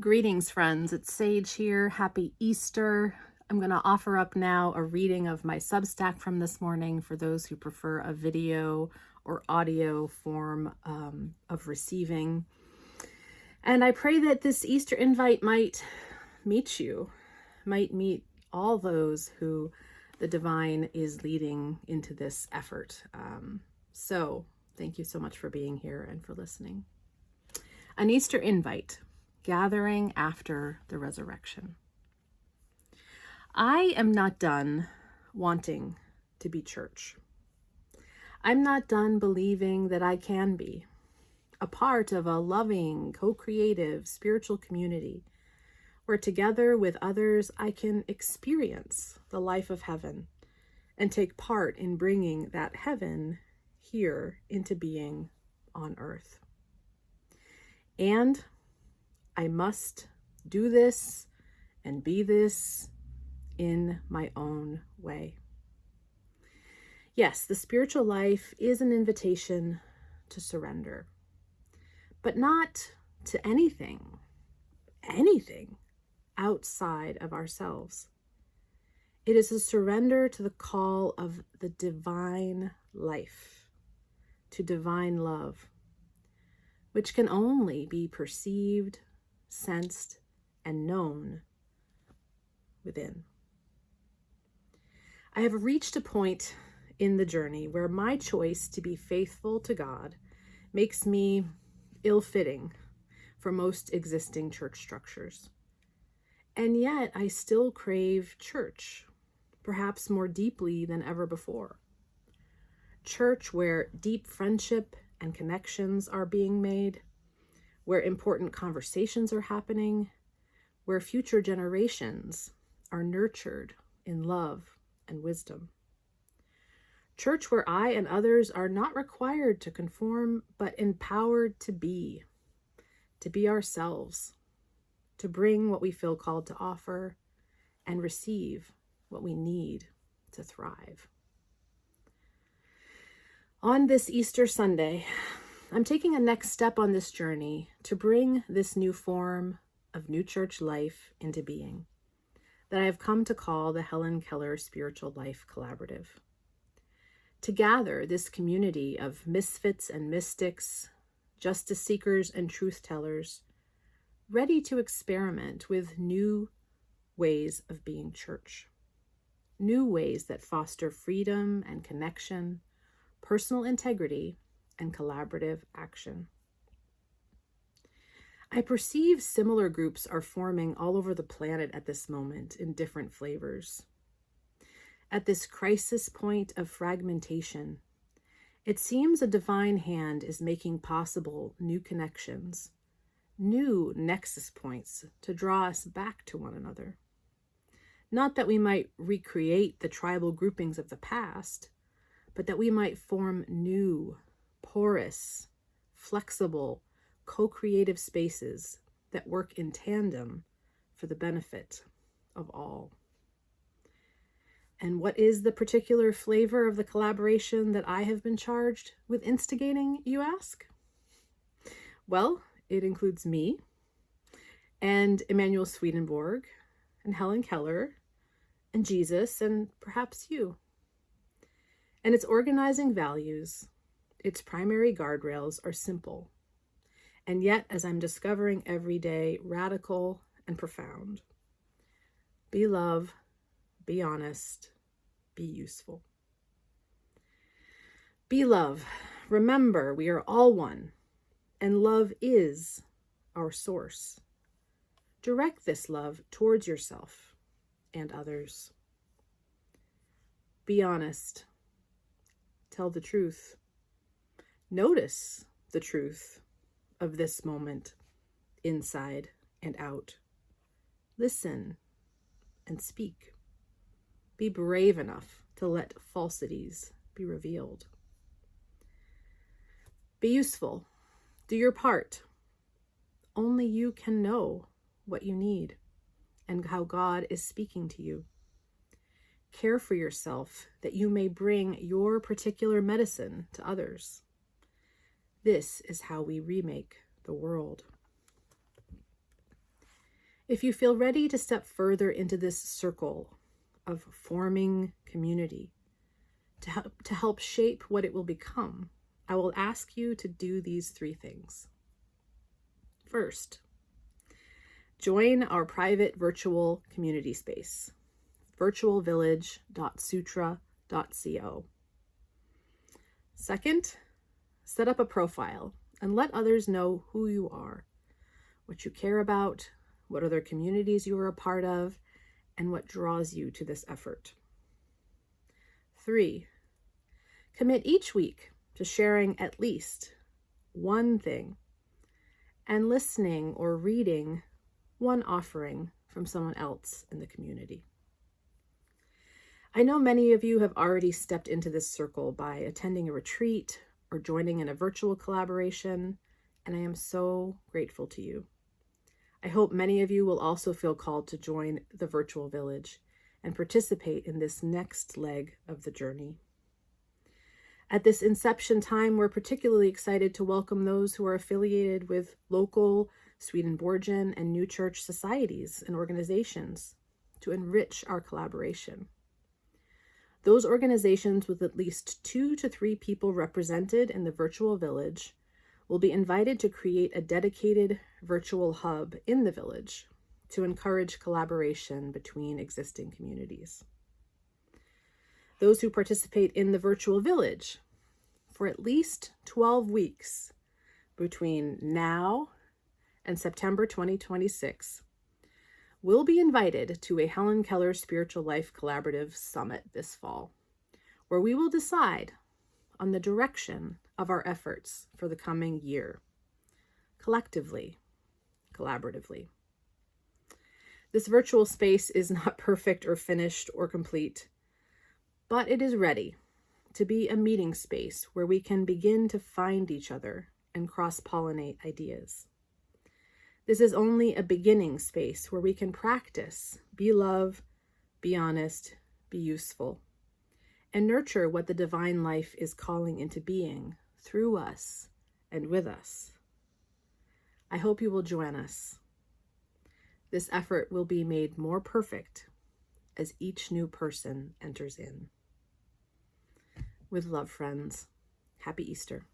Greetings, friends. It's Sage here. Happy Easter. I'm going to offer up now a reading of my Substack from this morning for those who prefer a video or audio form of receiving. And I pray that this Easter invite might meet you, might meet all those who the divine is leading into this effort. So thank you so much for being here and for listening. An Easter invite. Gathering after the resurrection. I am not done wanting to be church. I'm not done believing that I can be a part of a loving, co-creative spiritual community where together with others I can experience the life of heaven and take part in bringing that heaven here into being on earth. And I must do this and be this in my own way. Yes, the spiritual life is an invitation to surrender, but not to anything outside of ourselves. It is a surrender to the call of the divine life, to divine love, which can only be perceived, sensed, and known within. I have reached a point in the journey where my choice to be faithful to God makes me ill-fitting for most existing church structures. And yet I still crave church, perhaps more deeply than ever before. Church where deep friendship and connections are being made, where important conversations are happening, where future generations are nurtured in love and wisdom. Church where I and others are not required to conform, but empowered to be ourselves, to bring what we feel called to offer and receive what we need to thrive. On this Easter Sunday, I'm taking a next step on this journey to bring this new form of new church life into being that I have come to call the Helen Keller Spiritual Life Collaborative. To gather this community of misfits and mystics, justice seekers and truth tellers, ready to experiment with new ways of being church, new ways that foster freedom and connection, personal integrity, and collaborative action. I perceive similar groups are forming all over the planet at this moment in different flavors. At this crisis point of fragmentation, it seems a divine hand is making possible new connections, new nexus points to draw us back to one another. Not that we might recreate the tribal groupings of the past, but that we might form new, porous, flexible, co-creative spaces that work in tandem for the benefit of all. And what is the particular flavor of the collaboration that I have been charged with instigating, you ask? Well, it includes me and Emanuel Swedenborg and Helen Keller and Jesus and perhaps you. And its organizing values, its primary guardrails are simple, and yet, as I'm discovering every day, radical and profound. Be love, be honest, be useful. Be love. Remember, we are all one, and love is our source. Direct this love towards yourself and others. Be honest. Tell the truth. Notice the truth of this moment, inside and out. Listen and speak. Be brave enough to let falsities be revealed. Be useful. Do your part. Only you can know what you need and how God is speaking to you. Care for yourself that you may bring your particular medicine to others. This is how we remake the world. If you feel ready to step further into this circle of forming community, to help shape what it will become, I will ask you to do these 3 things. First, join our private virtual community space, virtualvillage.sutra.co. Second, set up a profile and let others know who you are, what you care about, what other communities you are a part of, and what draws you to this effort. 3, commit each week to sharing at least one thing and listening or reading one offering from someone else in the community. I know many of you have already stepped into this circle by attending a retreat or joining in a virtual collaboration, and I am so grateful to you. I hope many of you will also feel called to join the virtual village and participate in this next leg of the journey. At this inception time, we're particularly excited to welcome those who are affiliated with local Swedenborgian and New Church societies and organizations to enrich our collaboration. Those organizations with at least 2 to 3 people represented in the virtual village will be invited to create a dedicated virtual hub in the village to encourage collaboration between existing communities. Those who participate in the virtual village for at least 12 weeks between now and September 2026 will be invited to a Helen Keller Spiritual Life Collaborative Summit this fall, where we will decide on the direction of our efforts for the coming year, collectively, collaboratively. This virtual space is not perfect or finished or complete, but it is ready to be a meeting space where we can begin to find each other and cross-pollinate ideas. This is only a beginning space where we can practice, be love, be honest, be useful, and nurture what the divine life is calling into being through us and with us. I hope you will join us. This effort will be made more perfect as each new person enters in. With love, friends. Happy Easter.